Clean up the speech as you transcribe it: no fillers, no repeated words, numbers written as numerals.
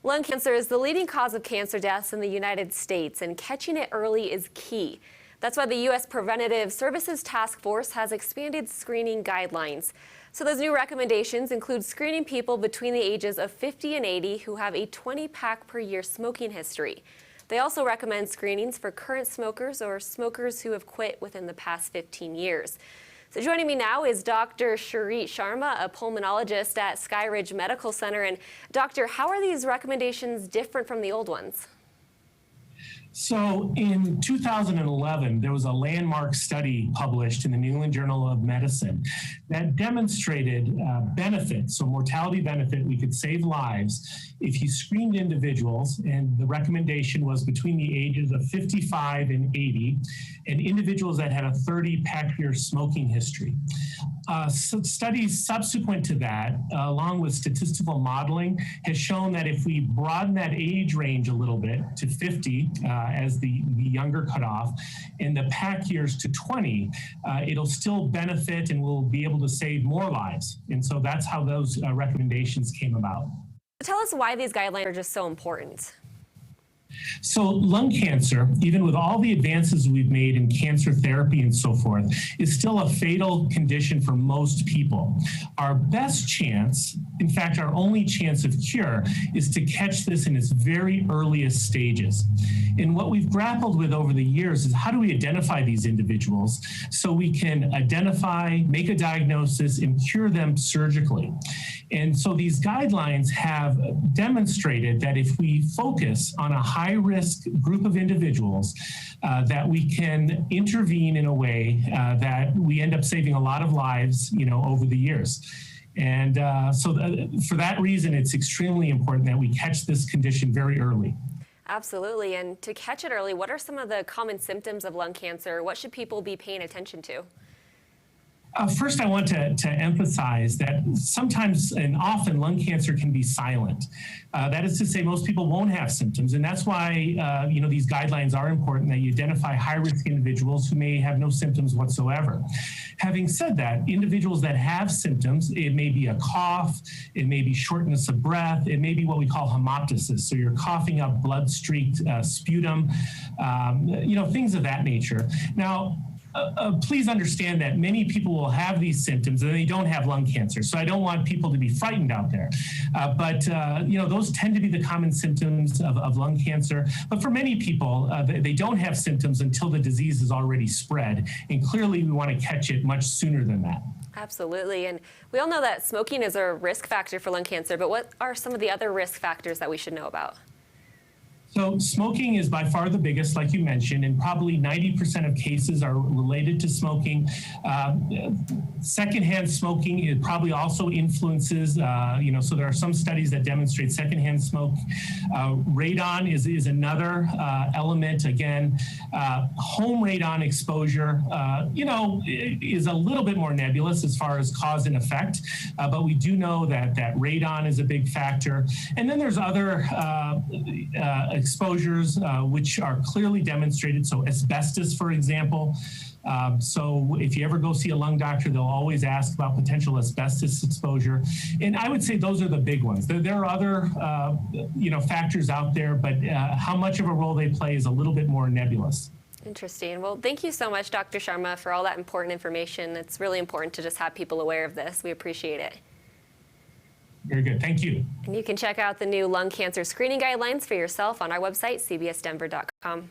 Lung cancer is the leading cause of cancer deaths in the United States, and catching it early is key. That's why the U.S. Preventive Services Task Force has expanded screening guidelines. So those new recommendations include screening people between the ages of 50 and 80 who have a 20-pack per year smoking history. They also recommend screenings for current smokers or smokers who have quit within the past 15 years. So joining me now is Dr. Surit Sharma, a pulmonologist at Skyridge Medical Center. And Doctor, how are these recommendations different from the old ones? So in 2011, there was a landmark study published in the New England Journal of Medicine that demonstrated benefits, so mortality benefit. We could save lives if you screened individuals, and the recommendation was between the ages of 55 and 80, and individuals that had a 30-pack year smoking history. So studies subsequent to that, along with statistical modeling, has shown that if we broaden that age range a little bit to 50, as the younger cutoff, and the pack years to 20, it'll still benefit and we'll be able to save more lives. And so that's how those recommendations came about. Tell us why these guidelines are just so important. So lung cancer, even with all the advances we've made in cancer therapy and so forth, is still a fatal condition for most people. Our best chance, in fact, our only chance of cure, is to catch this in its very earliest stages. And what we've grappled with over the years is how do we identify these individuals so we can identify, make a diagnosis, and cure them surgically. And so these guidelines have demonstrated that if we focus on a high-risk group of individuals, that we can intervene in a way that we end up saving a lot of lives, over the years. And for that reason, it's extremely important that we catch this condition very early. Absolutely. And to catch it early, what are some of the common symptoms of lung cancer? What should people be paying attention to? First, I want to emphasize that sometimes and often lung cancer can be silent. That is to say, most people won't have symptoms, and that's why these guidelines are important, that you identify high-risk individuals who may have no symptoms whatsoever. Having said that, individuals that have symptoms, it may be a cough, it may be shortness of breath, it may be what we call hemoptysis, so you're coughing up blood-streaked sputum, things of that nature. Now, please understand that many people will have these symptoms and they don't have lung cancer. So I don't want people to be frightened out there. But those tend to be the common symptoms of lung cancer. But for many people, they don't have symptoms until the disease is already spread. And clearly, we want to catch it much sooner than that. Absolutely. And we all know that smoking is a risk factor for lung cancer. But what are some of the other risk factors that we should know about? So smoking is by far the biggest, like you mentioned, and probably 90% of cases are related to smoking. Secondhand smoking, it probably also influences, so there are some studies that demonstrate secondhand smoke. Radon is another element. Again, home radon exposure, is a little bit more nebulous as far as cause and effect, but we do know that radon is a big factor. And then there's other exposures which are clearly demonstrated. So asbestos, for example. So if you ever go see a lung doctor, they'll always ask about potential asbestos exposure. And I would say those are the big ones. There are other, factors out there, but how much of a role they play is a little bit more nebulous. Interesting. Well, thank you so much, Dr. Sharma, for all that important information. It's really important to just have people aware of this. We appreciate it. Very good. Thank you. And you can check out the new lung cancer screening guidelines for yourself on our website, cbsdenver.com.